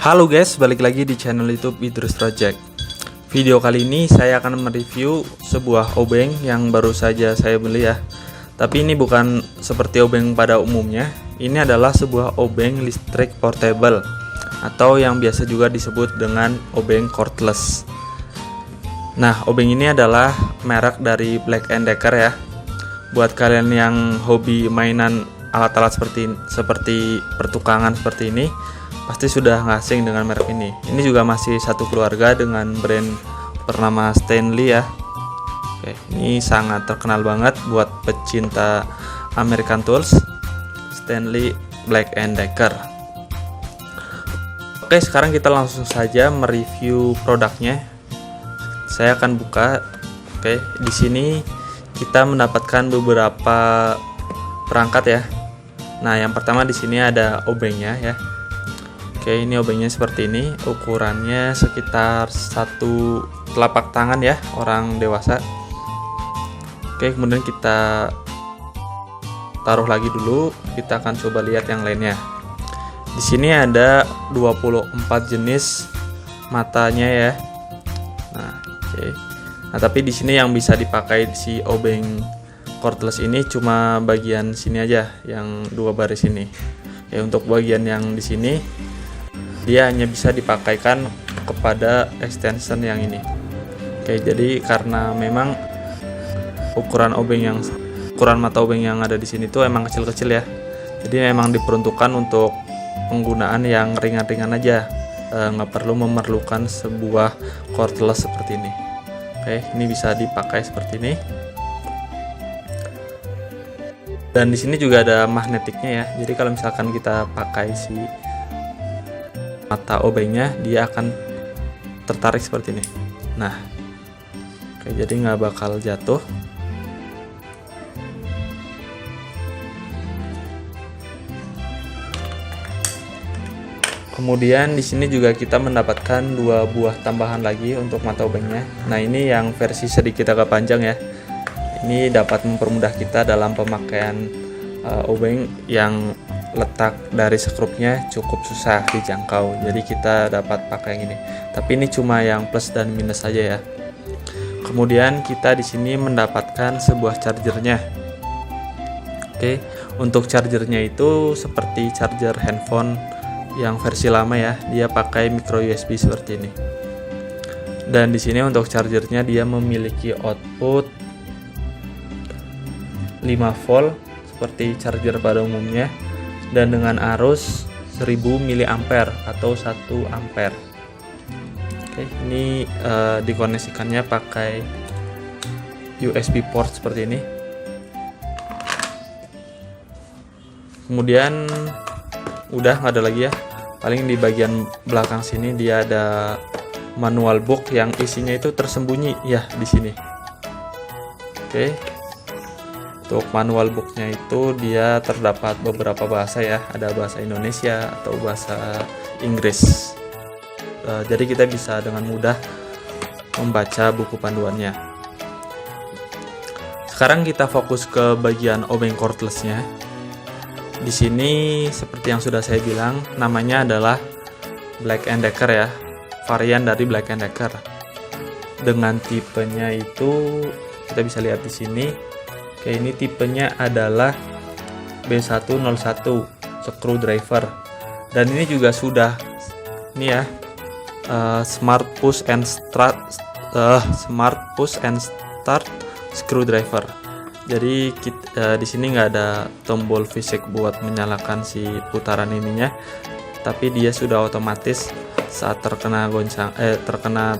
Halo guys, balik lagi di channel YouTube Idrus Project. Video kali ini saya akan mereview sebuah obeng yang baru saja saya beli ya. Tapi ini bukan seperti obeng pada umumnya. Ini adalah sebuah obeng listrik portable atau yang biasa juga disebut dengan obeng cordless. Nah, obeng ini adalah merek dari Black & Decker ya. Buat kalian yang hobi mainan alat-alat seperti pertukangan seperti ini, pasti sudah nggak asing dengan merek ini. Ini juga masih satu keluarga dengan brand bernama Stanley ya. Oke, ini sangat terkenal banget buat pecinta American Tools, Stanley Black & Decker. Oke, sekarang kita langsung saja mereview produknya. Saya akan buka. Oke, di sini kita mendapatkan beberapa perangkat ya. Nah, yang pertama di sini ada obengnya ya. Oke, ini obengnya seperti ini, ukurannya sekitar satu telapak tangan ya, orang dewasa. Oke, kemudian kita taruh lagi dulu, kita akan coba lihat yang lainnya. Di sini ada 24 jenis matanya ya. Nah, oke. Nah, tapi di sini yang bisa dipakai si obeng cordless ini cuma bagian sini aja, yang dua baris ini. Oke, untuk bagian yang di sini dia hanya bisa dipakaikan kepada extension yang ini. Oke, jadi karena memang ukuran mata obeng yang ada di sini tuh emang kecil-kecil ya. Jadi memang diperuntukkan untuk penggunaan yang ringan-ringan aja, nggak perlu memerlukan sebuah cordless seperti ini. Oke, ini bisa dipakai seperti ini. Dan di sini juga ada magnetiknya ya. Jadi kalau misalkan kita pakai si mata obengnya, dia akan tertarik seperti ini. Nah, oke, jadi nggak bakal jatuh. Kemudian di sini juga kita mendapatkan dua buah tambahan lagi untuk mata obengnya. Nah, ini yang versi sedikit agak panjang ya. Ini dapat mempermudah kita dalam pemakaian obeng yang letak dari skrupnya cukup susah dijangkau. Jadi kita dapat pakai yang ini. Tapi ini cuma yang plus dan minus saja ya. Kemudian kita di sini mendapatkan sebuah chargernya. Oke, untuk chargernya itu seperti charger handphone yang versi lama ya. Dia pakai micro USB seperti ini. Dan di sini untuk chargernya dia memiliki output 5 volt seperti charger pada umumnya, dan dengan arus 1000 mA atau 1 ampere. Oke, ini dikoneksikannya pakai USB port seperti ini. Kemudian udah nggak ada lagi ya. Paling di bagian belakang sini dia ada manual book yang isinya itu tersembunyi ya di sini. Oke. Untuk manual booknya itu dia terdapat beberapa bahasa ya, ada bahasa Indonesia atau bahasa Inggris. Jadi kita bisa dengan mudah membaca buku panduannya. Sekarang kita fokus ke bagian obeng cordlessnya. Di sini seperti yang sudah saya bilang, namanya adalah Black & Decker ya, varian dari Black & Decker. Dengan tipenya itu kita bisa lihat di sini. Oke, ini tipenya adalah B101 screwdriver, dan ini juga sudah ini ya, smart push and start screwdriver. Jadi di sini nggak ada tombol fisik buat menyalakan si putaran ininya, tapi dia sudah otomatis saat terkena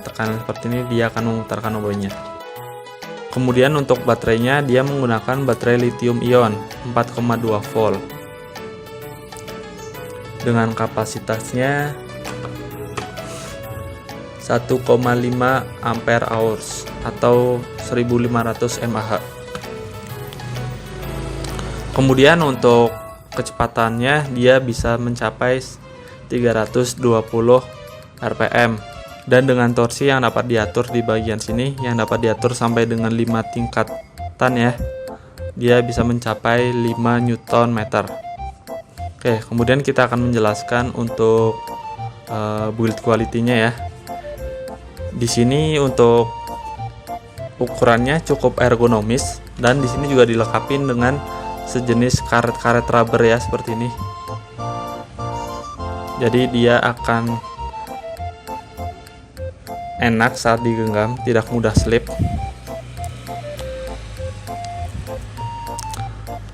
tekanan seperti ini dia akan memutarkan obengnya. Kemudian untuk baterainya dia menggunakan baterai lithium ion 4,2 volt dengan kapasitasnya 1,5 ampere hours atau 1500 mAh. Kemudian untuk kecepatannya dia bisa mencapai 320 rpm. Dan dengan torsi yang dapat diatur di bagian sini, yang dapat diatur sampai dengan 5 tingkatan ya, dia bisa mencapai 5 Nm. Oke, kemudian kita akan menjelaskan untuk build quality-nya ya. Di sini untuk ukurannya cukup ergonomis, dan di sini juga dilengkapi dengan sejenis karet-karet rubber ya, seperti ini. Jadi dia akan enak saat digenggam, tidak mudah slip.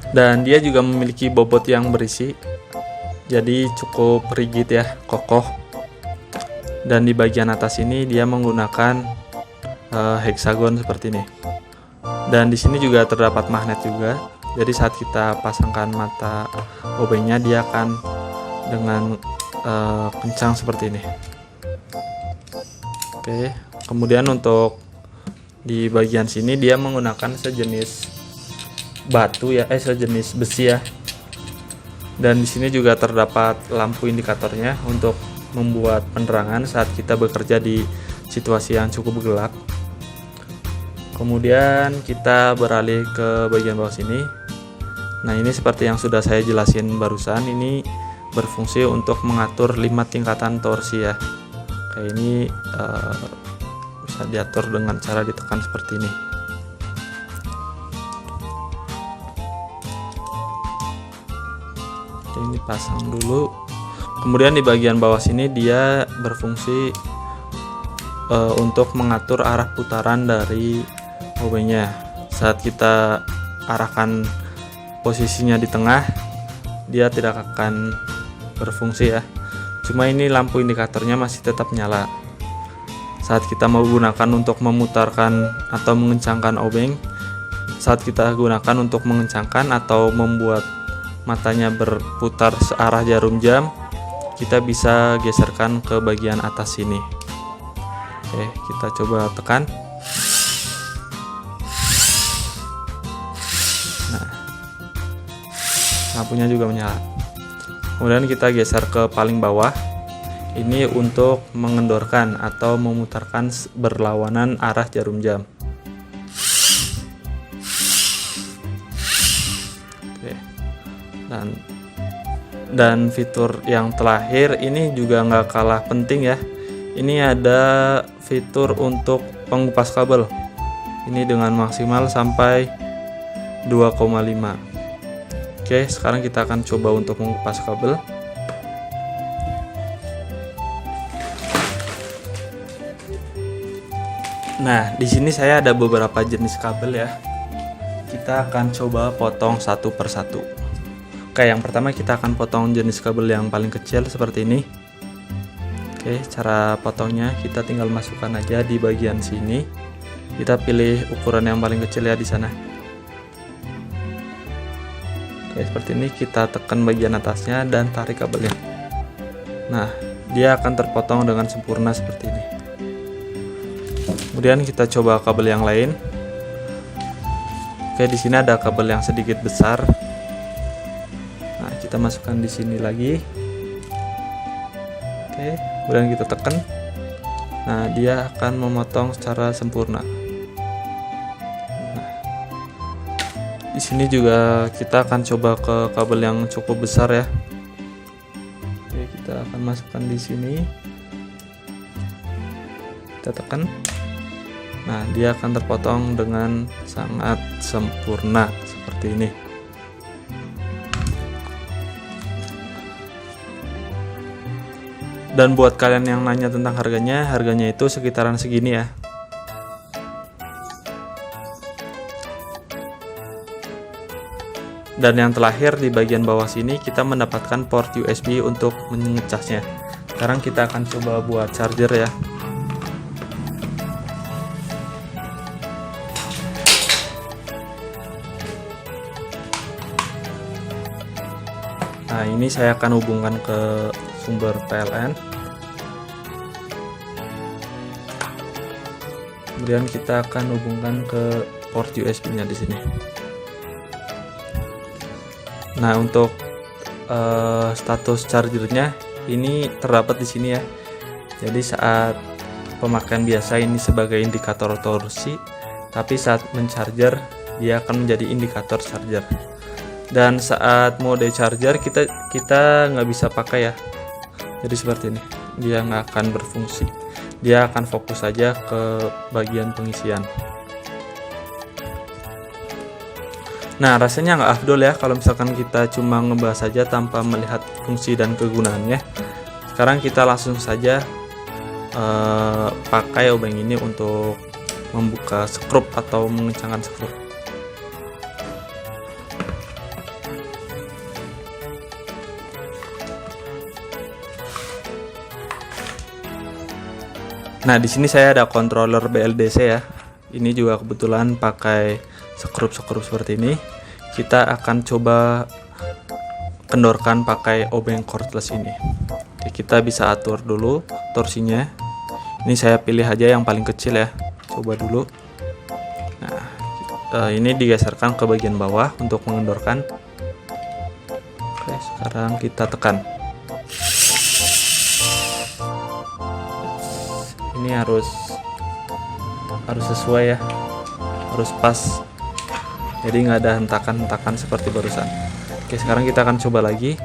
Dan dia juga memiliki bobot yang berisi, jadi cukup rigid ya, kokoh. Dan di bagian atas ini dia menggunakan hexagon seperti ini. Dan di sini juga terdapat magnet juga. Jadi saat kita pasangkan mata obengnya, dia akan dengan kencang seperti ini. Oke, kemudian untuk di bagian sini dia menggunakan sejenis batu ya, sejenis besi ya. Dan di sini juga terdapat lampu indikatornya untuk membuat penerangan saat kita bekerja di situasi yang cukup gelap. Kemudian kita beralih ke bagian bawah sini. Nah, ini seperti yang sudah saya jelasin barusan, ini berfungsi untuk mengatur 5 tingkatan torsi ya. Kayak ini bisa diatur dengan cara ditekan seperti ini. Oke, ini pasang dulu. Kemudian di bagian bawah sini dia berfungsi untuk mengatur arah putaran dari obengnya. Saat kita arahkan posisinya di tengah, dia tidak akan berfungsi ya. Cuma ini lampu indikatornya masih tetap nyala. Saat kita mau gunakan untuk memutarkan atau mengencangkan obeng, saat kita gunakan untuk mengencangkan atau membuat matanya berputar searah jarum jam, kita bisa geserkan ke bagian atas sini. Oke, kita coba tekan. Nah, lampunya juga menyala. Kemudian kita geser ke paling bawah. Ini untuk mengendorkan atau memutarkan berlawanan arah jarum jam. Oke. Dan fitur yang terakhir ini juga nggak kalah penting ya. Ini ada fitur untuk pengupas kabel. Ini dengan maksimal sampai 2,5. Oke, sekarang kita akan coba untuk mengupas kabel. Nah, di sini saya ada beberapa jenis kabel ya. Kita akan coba potong satu persatu. Oke, yang pertama kita akan potong jenis kabel yang paling kecil seperti ini. Oke, cara potongnya kita tinggal masukkan aja di bagian sini. Kita pilih ukuran yang paling kecil ya di sana. Oke, seperti ini, kita tekan bagian atasnya dan tarik kabelnya. Nah, dia akan terpotong dengan sempurna seperti ini. Kemudian kita coba kabel yang lain. Oke, di sini ada kabel yang sedikit besar. Nah, kita masukkan di sini lagi. Oke, kemudian kita tekan. Nah, dia akan memotong secara sempurna. Di sini juga kita akan coba ke kabel yang cukup besar ya. Oke, kita akan masukkan di sini. Kita tekan. Nah, dia akan terpotong dengan sangat sempurna seperti ini. Dan buat kalian yang nanya tentang harganya itu sekitaran segini ya. Dan yang terakhir di bagian bawah sini kita mendapatkan port USB untuk mengecasnya. Sekarang kita akan coba buat charger ya. Nah, ini saya akan hubungkan ke sumber PLN. Kemudian kita akan hubungkan ke port USB-nya di sini. Nah, untuk status chargernya ini terdapat di sini ya. Jadi saat pemakaian biasa ini sebagai indikator torsi, tapi saat mencharger dia akan menjadi indikator charger. Dan saat mode charger kita nggak bisa pakai ya. Jadi seperti ini. dia nggak akan berfungsi, dia akan fokus saja ke bagian pengisian. Nah, rasanya nggak afdol ya kalau misalkan kita cuma ngebahas saja tanpa melihat fungsi dan kegunaannya. Sekarang kita langsung saja pakai obeng ini untuk membuka skrup atau mengencangkan skrup. Nah, di sini saya ada controller BLDC ya. Ini juga kebetulan pakai skrup-skrup seperti ini. Kita akan coba kendorkan pakai obeng cordless ini. Oke, kita bisa atur dulu torsinya. Ini saya pilih aja yang paling kecil ya. Coba dulu. Nah, ini digeserkan ke bagian bawah untuk mengendorkan. Oke, sekarang kita tekan. Ini harus sesuai ya, harus pas, jadi nggak ada hentakan-hentakan seperti barusan. Oke, sekarang kita akan coba lagi.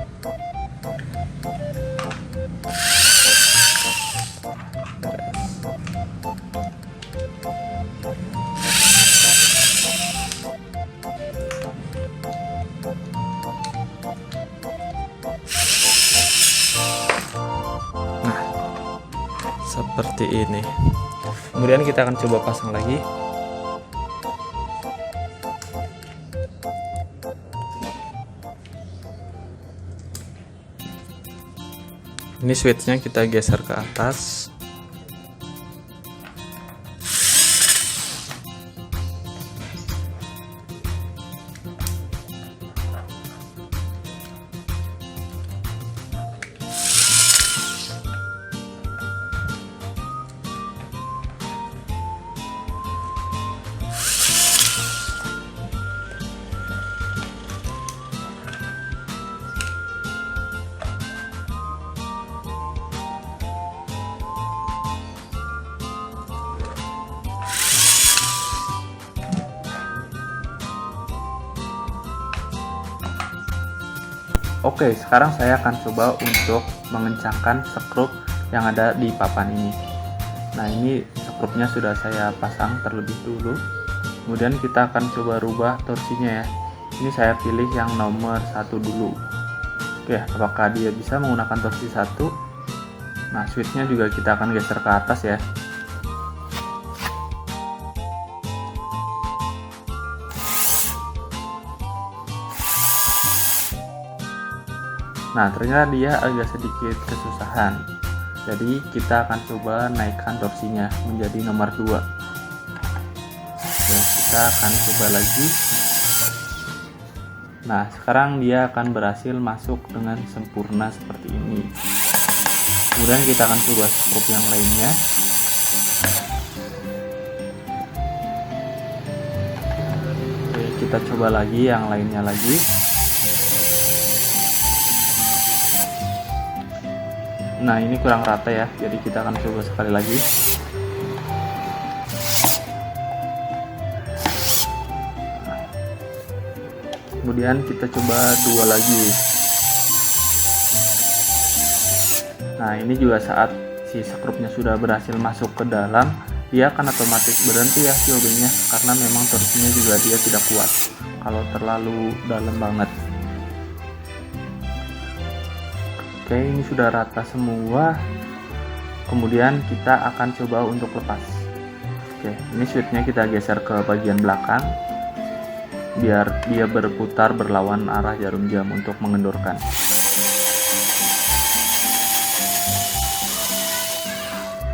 Nah, seperti ini. Kemudian kita akan coba pasang lagi. Ini switchnya kita geser ke atas. Oke, sekarang saya akan coba untuk mengencangkan skrup yang ada di papan ini. Nah, ini skrupnya sudah saya pasang terlebih dulu. Kemudian kita akan coba rubah torsinya ya. Ini saya pilih yang nomor 1 dulu. Oke, apakah dia bisa menggunakan torsi 1? Nah, switchnya juga kita akan geser ke atas ya. Nah, ternyata dia agak sedikit kesusahan. Jadi kita akan coba naikkan torsinya menjadi nomor 2. Oke, kita akan coba lagi. Nah, sekarang dia akan berhasil masuk dengan sempurna seperti ini. Kemudian kita akan coba skrup yang lainnya. Oke, kita coba lagi yang lainnya lagi. Nah, ini kurang rata ya, jadi kita akan coba sekali lagi. Kemudian kita coba 2 lagi. Nah, ini juga saat si skrupnya sudah berhasil masuk ke dalam, dia akan otomatis berhenti ya si obengnya, karena memang torsinya juga dia tidak kuat kalau terlalu dalam banget. Oke, ini sudah rata semua. Kemudian kita akan coba untuk lepas. Oke, ini switchnya kita geser ke bagian belakang biar dia berputar berlawan arah jarum jam untuk mengendorkan.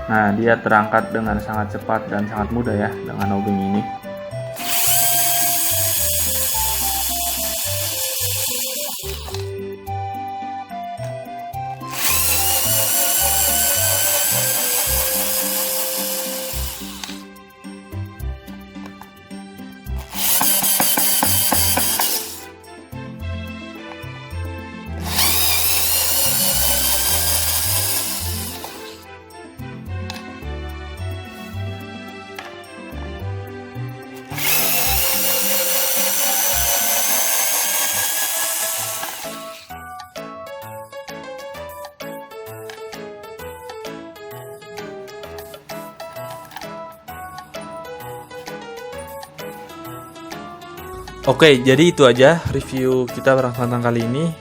Nah, dia terangkat dengan sangat cepat dan sangat mudah ya dengan obeng ini. Oke, jadi itu aja review kita barang santang kali ini.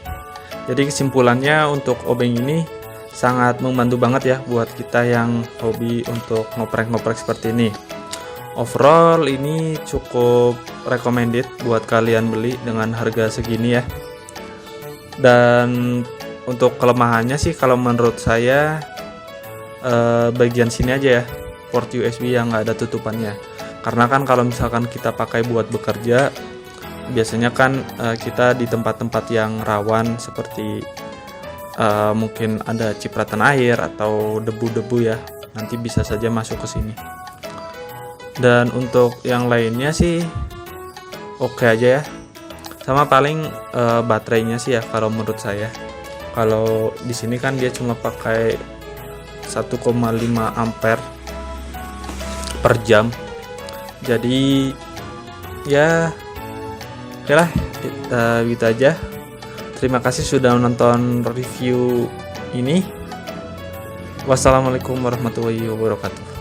Jadi kesimpulannya untuk obeng ini sangat membantu banget ya buat kita yang hobi untuk ngoprek-ngoprek seperti ini. Overall ini cukup recommended buat kalian beli dengan harga segini ya. Dan untuk kelemahannya sih kalau menurut saya bagian sini aja ya, port USB yang nggak ada tutupannya. Karena kan kalau misalkan kita pakai buat bekerja, biasanya kan kita di tempat-tempat yang rawan seperti mungkin ada cipratan air atau debu-debu ya, nanti bisa saja masuk ke sini. Dan untuk yang lainnya sih oke aja ya. Sama paling baterainya sih ya kalau menurut saya. Kalau di sini kan dia cuma pakai 1,5 ampere per jam. Jadi ya oke lah, gitu aja. Terima kasih sudah menonton review ini. Wassalamualaikum warahmatullahi wabarakatuh.